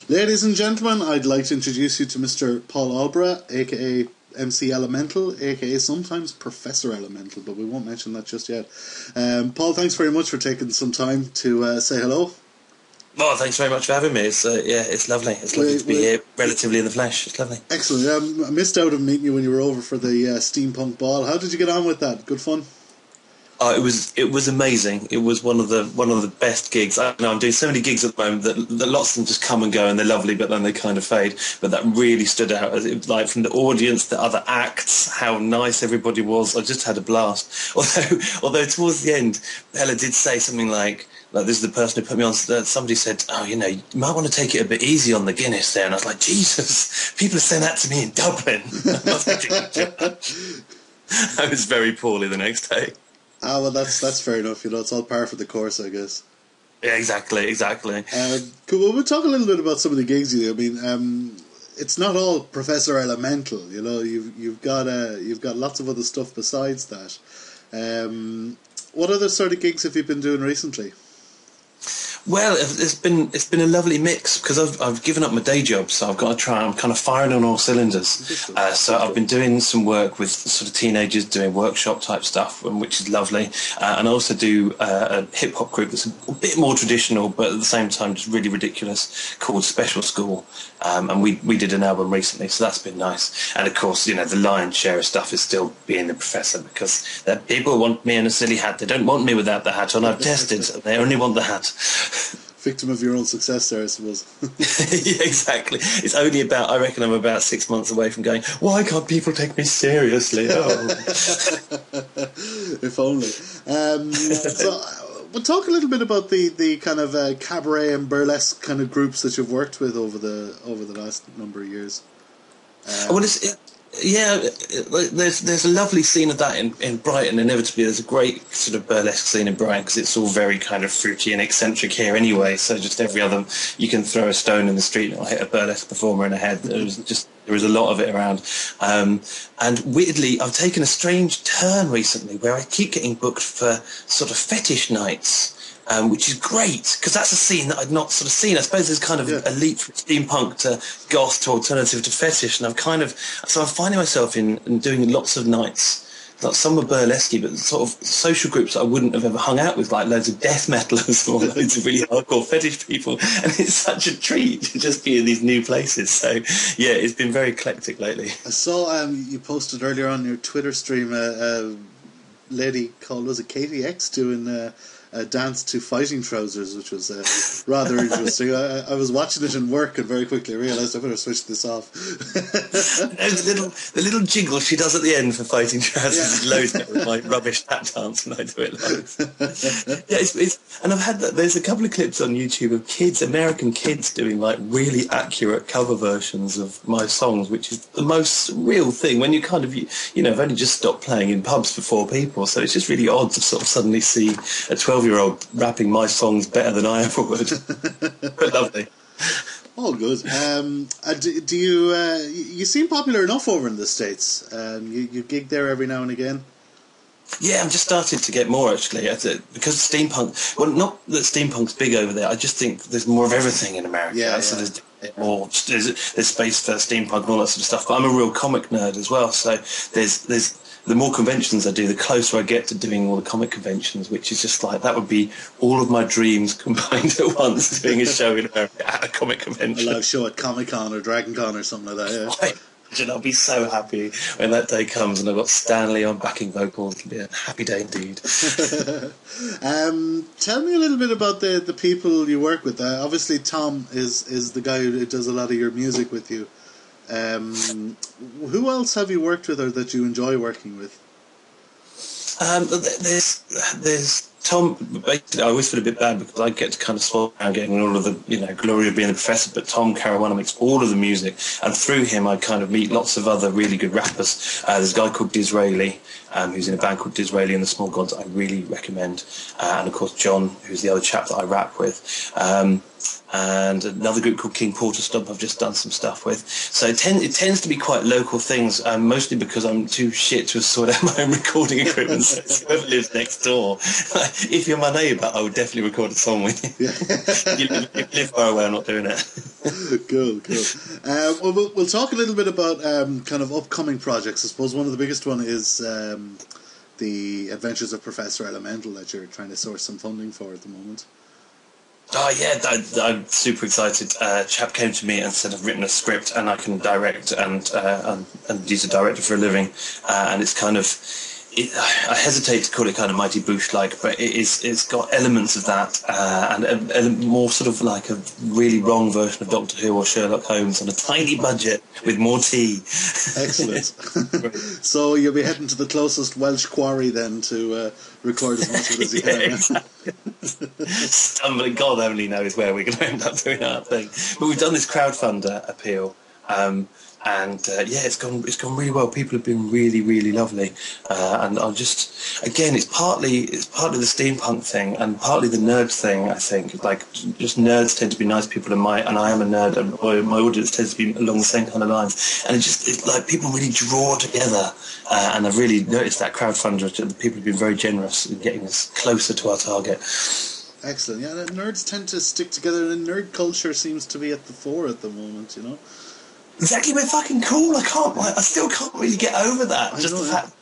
Ladies and gentlemen, I'd like to introduce you to Mr. Paul Alborough, aka MC Elemental, aka sometimes Professor Elemental, but we won't mention that just yet. Paul, thanks very much for taking some time to say hello. Oh, thanks very much for having me. It's it's lovely. It's lovely to be here, relatively in the flesh. It's lovely. Excellent. I missed out on meeting you when you were over for the steampunk ball. How did you get on with that? Good fun? Oh, it was amazing. It was one of the best gigs. I know I'm doing so many gigs at the moment that lots of them just come and go and they're lovely, but then they kind of fade. But that really stood out, as it, like from the audience, the other acts, how nice everybody was. I just had a blast. Although towards the end, Ella did say something like this is the person who put me on. Somebody said, "Oh, you know, you might want to take it a bit easy on the Guinness there." And I was like, Jesus, people are saying that to me in Dublin. I was very poorly the next day. Ah, well, that's fair enough. You know, it's all par for the course, I guess. Yeah, exactly. Cool. Well, we'll talk a little bit about some of the gigs you do. I mean, it's not all Professor Elemental. You know, you've got lots of other stuff besides that. What other sort of gigs have you been doing recently? Well, it's been a lovely mix because I've given up my day job, so I've got to try. I'm kind of firing on all cylinders. So I've been doing some work with sort of teenagers, doing workshop type stuff, which is lovely. And I also do a hip hop group that's a bit more traditional, but at the same time just really ridiculous, called Special School. And we did an album recently, so that's been nice. And of course, you know, the lion's share of stuff is still being the professor, because people want me in a silly hat. They don't want me without the hat on. I've tested, they only want the hat. Victim of your own success there, I suppose. Yeah, exactly. It's only about, I reckon I'm about 6 months away from going, why can't people take me seriously? Oh. If only. We'll talk a little bit about the kind of cabaret and burlesque kind of groups that you've worked with over the last number of years. There's a lovely scene of that in Brighton. Inevitably, there's a great sort of burlesque scene in Brighton because it's all very kind of fruity and eccentric here anyway. So just every other, you can throw a stone in the street and it'll hit a burlesque performer in the head. There was a lot of it around. And weirdly, I've taken a strange turn recently where I keep getting booked for sort of fetish nights. Which is great, because that's a scene that I'd not sort of seen. I suppose there's kind of a leap from steampunk to goth to alternative to fetish, and I'm finding myself in doing lots of nights. Like some are burlesque, but sort of social groups that I wouldn't have ever hung out with, like loads of death metalers or loads of really hardcore fetish people. And it's such a treat to just be in these new places. So, yeah, it's been very eclectic lately. I saw you posted earlier on your Twitter stream a lady called, was it Katie X, doing a dance to Fighting Trousers, which was rather interesting. I was watching it in work and very quickly realised I better switch this off. The little jiggle she does at the end for Fighting Trousers is loads of my rubbish tap dance when I do it live. Yeah, and I've had that. There's a couple of clips on YouTube of kids, American kids, doing like really accurate cover versions of my songs, which is the most real thing when you kind of, you know, I've only just stopped playing in pubs for 4 people, so it's just really odd to sort of suddenly see a 12-year-old rapping my songs better than I ever would. But lovely. All good. Do you seem popular enough over in the States? You gig there every now and again? Yeah, I'm just starting to get more, actually, because steampunk, well, not that steampunk's big over there, I just think there's more of everything in America. Yeah. So there's space for steampunk and all that sort of stuff, but I'm a real comic nerd as well, so there's the more conventions I do, the closer I get to doing all the comic conventions, which is just like, that would be all of my dreams combined at once, doing a show in America at a comic convention. A live show at Comic-Con or Dragon Con or something like that, yeah. I'll be so happy when that day comes and I've got Stanley on backing vocals. It'll be a happy day indeed. Tell me a little bit about the people you work with. Obviously Tom is the guy who does a lot of your music with you. Who else have you worked with or that you enjoy working with? There's Tom. Basically, I always feel a bit bad because I get to kind of swallow around getting all of the, glory of being the professor, but Tom Caruana makes all of the music, and through him I kind of meet lots of other really good rappers. There's a guy called Disraeli, who's in a band called Disraeli and the Small Gods, I really recommend, and of course John, who's the other chap that I rap with. and another group called King Porter Stomp I've just done some stuff with. So it tends to be quite local things, mostly because I'm too shit to sort out my own recording equipment. So whoever lives next door, if you're my neighbour, I would definitely record a song with you. You live far away, I'm not doing it. Cool. Well, we'll talk a little bit about kind of upcoming projects. I suppose one of the biggest one is the Adventures of Professor Elemental that you're trying to source some funding for at the moment. Oh yeah, I'm super excited. Chap came to me and said I've written a script and I can direct and use a director for a living, and it's kind of. I hesitate to call it kind of Mighty Boosh-like, but it's got elements of that, and a more sort of like a really wrong version of Doctor Who or Sherlock Holmes on a tiny budget with more tea. Excellent. So you'll be heading to the closest Welsh quarry then to record as much of it as you can. Exactly. Stumbling, God only knows where we're going to end up doing our thing. But we've done this crowdfunder appeal. It's gone really well. People have been really, really lovely, and I'll just again, it's partly the steampunk thing and partly the nerd thing. I think like just nerds tend to be nice people, and I am a nerd, and my audience tends to be along the same kind of lines. And it's like people really draw together, and I've really noticed that crowdfunder. People have been very generous in getting us closer to our target. Excellent. Yeah, nerds tend to stick together, and nerd culture seems to be at the fore at the moment. You know. Exactly, we're fucking cool. I still can't really get over that. Just the fact,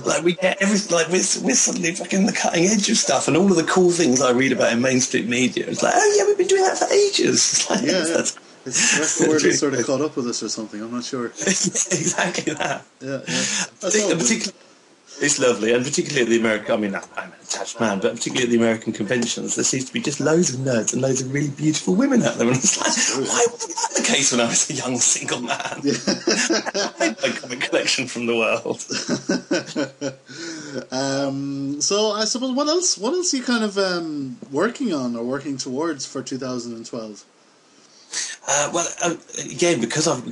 like we get everything. Like we're suddenly fucking the cutting edge of stuff, and all of the cool things I read about in mainstream media. It's like, oh yeah, we've been doing that for ages. It's like, It's the rest of the world has sort of caught up with us or something. I'm not sure. Exactly that. Yeah. I think it's lovely, and particularly at the American. I mean, I'm an attached man, but particularly at the American conventions, there seems to be just loads of nerds and loads of really beautiful women at them. And it's like, why wasn't that the case when I was a young single man? Yeah. I made my comic collection from the world. So I suppose what else are you kind of working on or working towards for 2012? Again, because of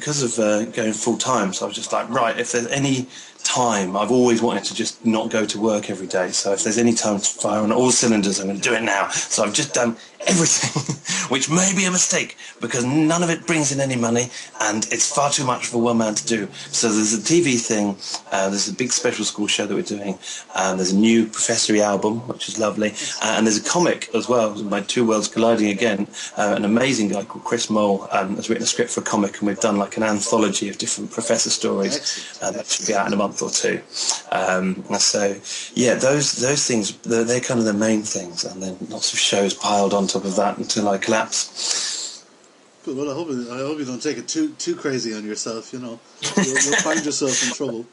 going full time, so I was just like, right, if there's any time, I've always wanted to just not go to work every day. So if there's any time to fire on all cylinders, I'm going to do it now. So I've just done everything, which may be a mistake because none of it brings in any money and it's far too much for one man to do. So there's a TV thing, there's a big special school show that we're doing, there's a new Professory album, which is lovely, and there's a comic as well, My Two Worlds Colliding Again. An amazing guy called Chris Mole has written a script for a comic, and we've done like an anthology of different professor stories that should be out in a month or two. So yeah, those things, they're kind of the main things, and then lots of shows piled on top of that until I collapse. Good. Well, I hope you don't take it too crazy on yourself. You know, you'll find yourself in trouble.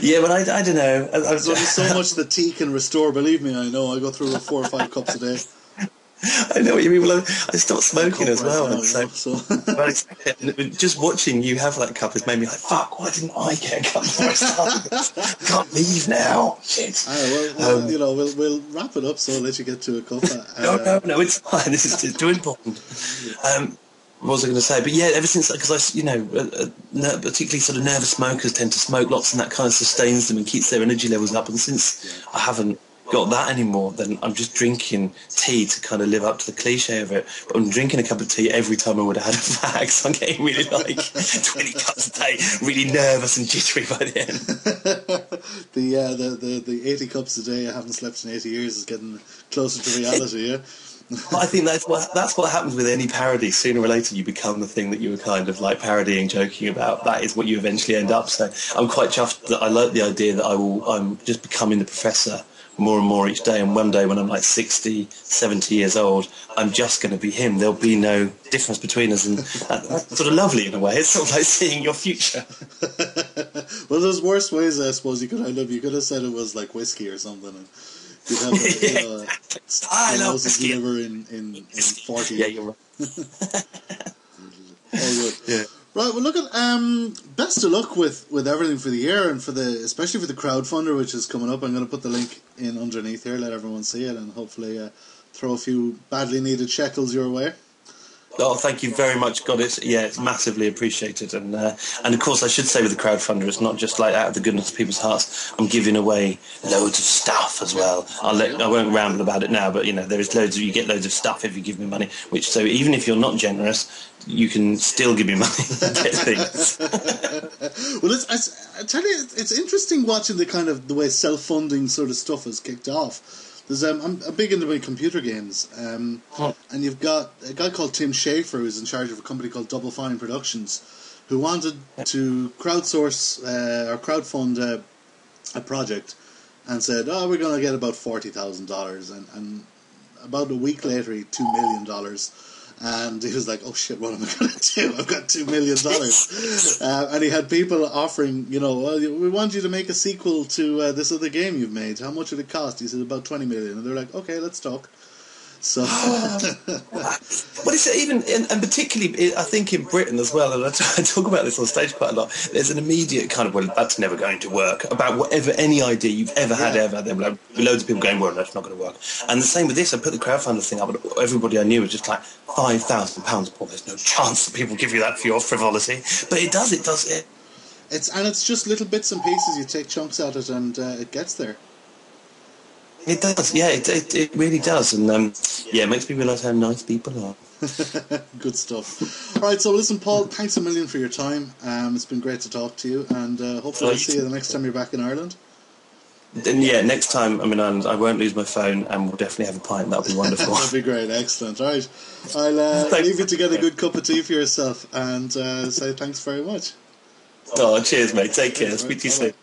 Yeah, but I don't know. There's only so much the tea can restore. Believe me, I know. I go through 4 or 5 cups a day. I know what you mean. Well, I stopped smoking as well. Right now, so just watching you have that cup has made me like, fuck, why didn't I get a cup before I started? I can't leave now. Shit. We'll wrap it up, so I'll let you get to a cup. No, it's fine. This is too important. What was I going to say? But yeah, ever since, because particularly sort of nervous smokers tend to smoke lots, and that kind of sustains them and keeps their energy levels up. And since I haven't got that anymore, then I'm just drinking tea to kind of live up to the cliche of it. But I'm drinking a cup of tea every time I would have had a fag, so I'm getting really like 20 cups a day, really nervous and jittery by the end. The 80 cups a day I haven't slept in 80 years is getting closer to reality. Yeah. I think that's what happens with any parody. Sooner or later, you become the thing that you were kind of like parodying, joking about. That is what you eventually end up. So I'm quite chuffed that I like the idea that I'm just becoming the professor more and more each day, and one day when I'm like 60, 70 years old, I'm just going to be him. There'll be no difference between us, and that's sort of lovely in a way. It's sort of like seeing your future. Well, there's worse ways, I suppose. You could have said it was like whiskey or something, and you'd have I love whiskey. Liver in 40. Yeah, you're right. All good. Yeah. Right, well, look at best of luck with everything for the year, and especially for the crowdfunder, which is coming up. I'm going to put the link in underneath here, let everyone see it, and hopefully throw a few badly needed shekels your way. Oh, thank you very much. God, it's massively appreciated. And of course, I should say with the crowdfunder, it's not just like out of the goodness of people's hearts. I'm giving away loads of stuff as well. I won't ramble about it now, but there is you get loads of stuff if you give me money. So even if you're not generous, you can still give me money and get things. Well, I tell you, it's interesting watching the way self-funding sort of stuff has kicked off. I'm big into my computer games, and you've got a guy called Tim Schafer who's in charge of a company called Double Fine Productions, who wanted to crowdfund a project, and said, we're going to get about $40,000, and about a week later, he had $2 million. And he was like, oh shit, what am I going to do? I've got $2 million. And he had people offering, well, we want you to make a sequel to this other game you've made. How much would it cost? He said, about $20 million. And they're like, okay, let's talk. So, well, it's even, and particularly, I think in Britain as well, and I talk about this on stage quite a lot, there's an immediate kind of, well, that's never going to work, about any idea you've ever had ever. There were loads of people going, well, that's not going to work. And the same with this, I put the crowdfunder thing up, and everybody I knew was just like, £5,000, Paul, there's no chance that people give you that for your frivolity. But it does. It's just little bits and pieces, you take chunks at it, and it gets there. It does, yeah, it really does, and it makes me realise how nice people are. Good stuff. All right, so listen, Paul, thanks a million for your time. It's been great to talk to you, and hopefully I'll see you the next time you're back in Ireland. Then next time I'm in Ireland, I won't lose my phone, and we'll definitely have a pint. That'll be wonderful. That'll be great, excellent. All right, I'll leave you to get a good cup of tea for yourself, and say thanks very much. Oh, cheers, mate. Take care. Speak to you soon.